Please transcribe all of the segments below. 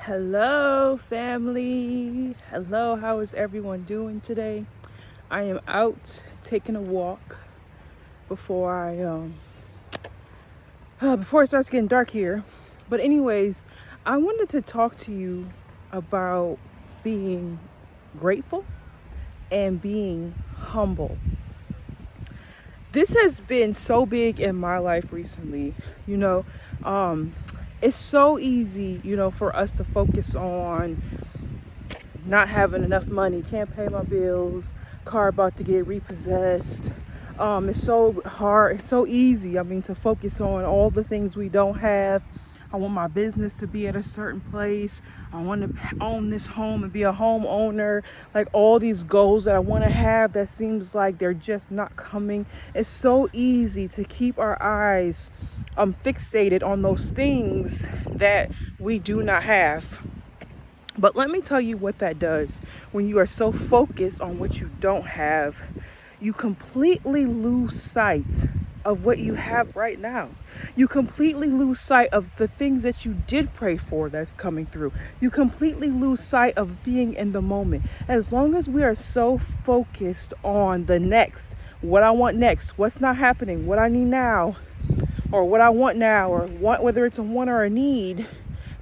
Hello, family. Hello, how is everyone doing today? I am out taking a walk before before it starts getting dark here. But anyways, I wanted to talk to you about being grateful and being humble. This has been so big in my life recently. You know, um, it's so easy, for us to focus on not having enough money, can't pay my bills, car about to get repossessed. It's so hard, it's so easy, to focus on all the things we don't have. I want my business to be at a certain place. I want to own this home and be a homeowner. Like all these goals that I want to have that seems like they're just not coming. It's so easy to keep our eyes fixated on those things that we do not have. But let me tell you what that does. When you are so focused on what you don't have, you completely lose sight of what you have right now. You completely lose sight of the things that you did pray for that's coming through. You completely lose sight of being in the moment. As long as we are so focused on the next, what I want next, what's not happening, what I need now, or what I want now, or whether it's a want or a need,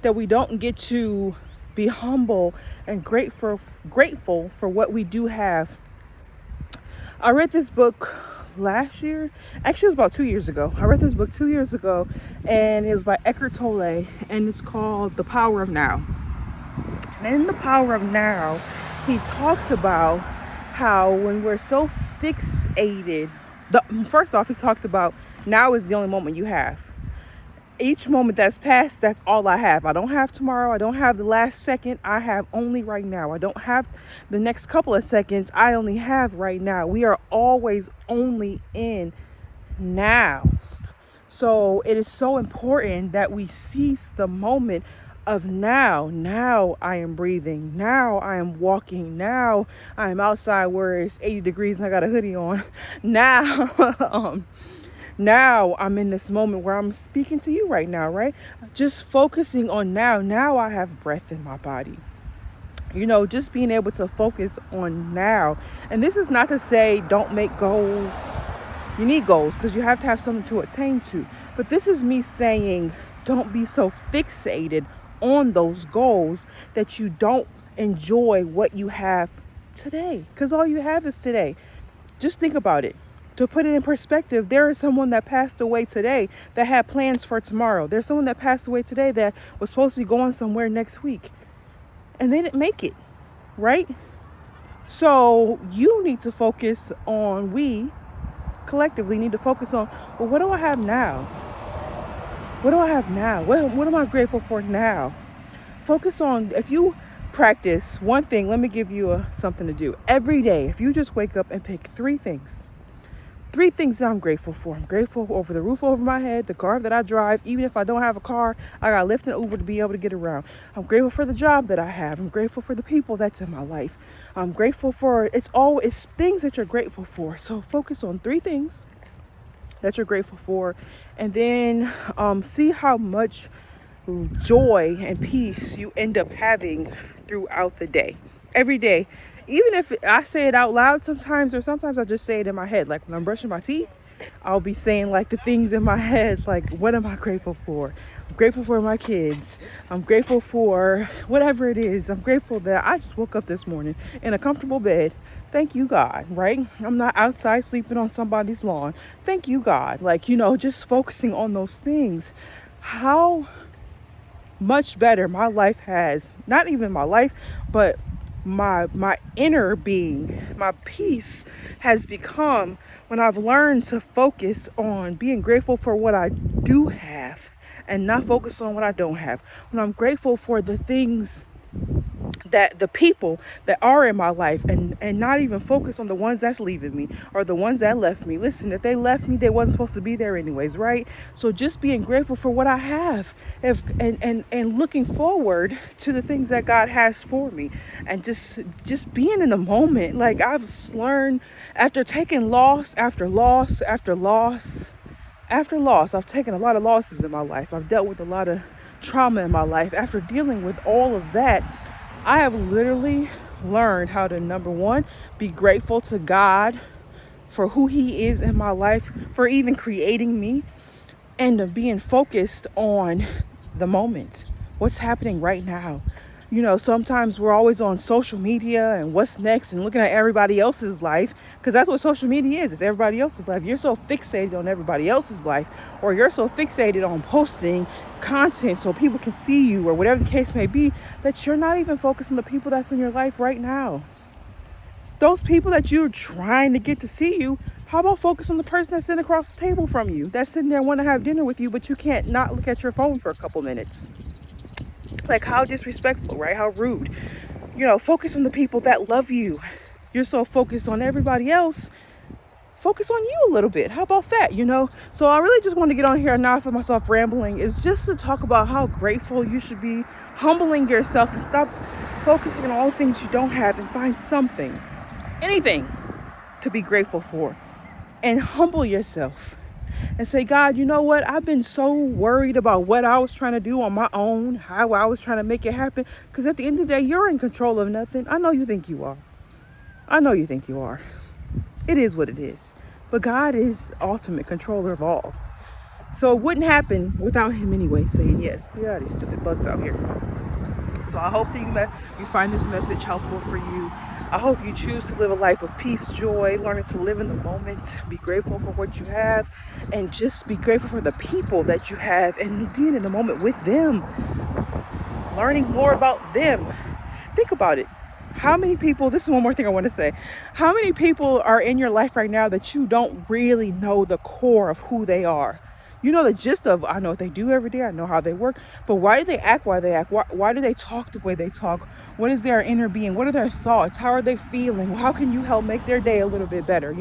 that we don't get to be humble and grateful for what we do have. I read this book last year. Actually, it was about 2 years ago. I read this book 2 years ago, and it was by Eckhart Tolle, and it's called The Power of Now. And in The Power of Now, he talks about how when we're so fixated, first off, he talked about now is the only moment you have. Each moment that's passed, that's all I have. I don't have tomorrow. I don't have the last second. I have only right now. I don't have the next couple of seconds. I only have right now. We are always only in now. So it is so important that we seize the moment of now. Now I am breathing. Now I am walking. Now I am outside where it's 80 degrees and I got a hoodie on. Now, Now I'm in this moment where I'm speaking to you right now, right? Just focusing on now. Now I have breath in my body. Just being able to focus on now. And this is not to say don't make goals. You need goals because you have to have something to attain to. But this is me saying don't be so fixated on those goals that you don't enjoy what you have today. Because all you have is today. Just think about it. To put it in perspective, there is someone that passed away today that had plans for tomorrow. There's someone that passed away today that was supposed to be going somewhere next week, and they didn't make it, right? So you need to focus on, we collectively need to focus on, well, what do I have now? What do I have now? What am I grateful for now? Focus on, if you practice one thing, let me give you something to do. Every day, if you just wake up and pick three things that I'm grateful for. I'm grateful over the roof over my head, the car that I drive. Even if I don't have a car, I got Lyft and Uber to be able to get around. I'm grateful for the job that I have. I'm grateful for the people that's in my life. I'm grateful for, it's things that you're grateful for. So focus on three things that you're grateful for, and then see how much joy and peace you end up having throughout the day. Every day. Even if I say it out loud sometimes, or sometimes I just say it in my head. Like when I'm brushing my teeth, I'll be saying like the things in my head, like, what am I grateful for? I'm grateful for my kids. I'm grateful for whatever it is. I'm grateful that I just woke up this morning in a comfortable bed. Thank you, God, right? I'm not outside sleeping on somebody's lawn. Thank you, God. Just focusing on those things. How much better my life has, not even my life, but my inner being, my peace has become when I've learned to focus on being grateful for what I do have and not focus on what I don't have. When I'm grateful for the things that the people that are in my life, and not even focus on the ones that's leaving me or the ones that left me. Listen, if they left me, they wasn't supposed to be there anyways, right? So just being grateful for what I have, and looking forward to the things that God has for me, and just being in the moment. Like I've learned after taking loss after loss after loss after loss. I've taken a lot of losses in my life. I've dealt with a lot of trauma in my life, after dealing with all of that, I have literally learned how to, number one, be grateful to God for who He is in my life, for even creating me, and of being focused on the moment, what's happening right now. Sometimes we're always on social media and what's next and looking at everybody else's life, because that's what social media is. It's everybody else's life. You're so fixated on everybody else's life, or you're so fixated on posting content so people can see you, or whatever the case may be, that you're not even focused on the people that's in your life right now. Those people that you're trying to get to see you, how about focus on the person that's sitting across the table from you, that's sitting there wanting to have dinner with you, but you can't not look at your phone for a couple minutes? Like, how disrespectful, right? How rude. Focus on the people that love you. You're so focused on everybody else. Focus on you a little bit. How about that? So I really just want to get on here and not for myself rambling, is just to talk about how grateful you should be, humbling yourself, and stop focusing on all the things you don't have, and find something, anything, to be grateful for, and humble yourself and say, God, you know what? I've been so worried about what I was trying to do on my own, how I was trying to make it happen. Because at the end of the day, you're in control of nothing. I know you think you are. It is what it is. But God is the ultimate controller of all. So it wouldn't happen without Him anyway, saying yes. Yeah, these stupid bugs out here. So I hope that you find this message helpful for you. I hope you choose to live a life of peace, joy, learning to live in the moment, be grateful for what you have, and just be grateful for the people that you have, and being in the moment with them, learning more about them. Think about it. How many people, this is one more thing I want to say, how many people are in your life right now that you don't really know the core of who they are? You know the gist of, I know what they do every day, I know how they work, but why do they act why they act? Why do they talk the way they talk? What is their inner being? What are their thoughts? How are they feeling? How can you help make their day a little bit better?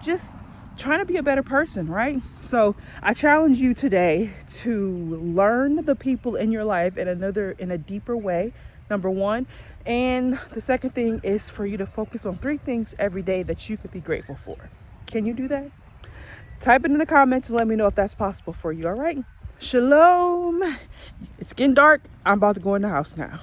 Just trying to be a better person, right? So I challenge you today to learn the people in your life in a deeper way, number one. And the second thing is for you to focus on 3 things every day that you could be grateful for. Can you do that? Type it in the comments and let me know if that's possible for you, all right? Shalom. It's getting dark. I'm about to go in the house now.